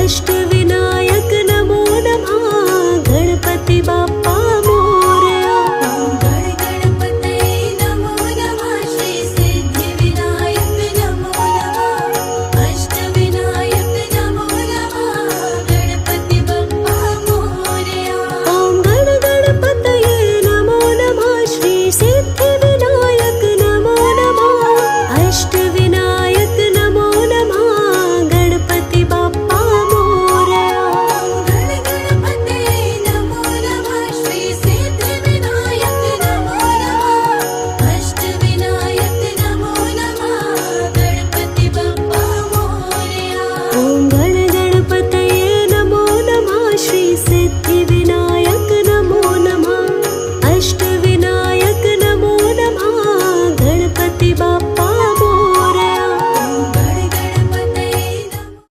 अष्टविनायक नमो नमः गणपति बाप्पा मोरया। ॐ गणपतये नमो नमः श्री सिद्धिविनायक नमो नमः अष्टविनायक नमो नमः गणपति बाप्पा मोरया। ॐ गणपतये नमो नमः श्री सिद्धिविनायक नमो नमः अष्टविनायक नमो नमः गणपति बाप्पा मोरया। गणपतये नमो नमः श्री सिद्धिविनायक नमो नमः अष्टविनायक नमो नमः गणपति बाप्पा मोरया। ॐ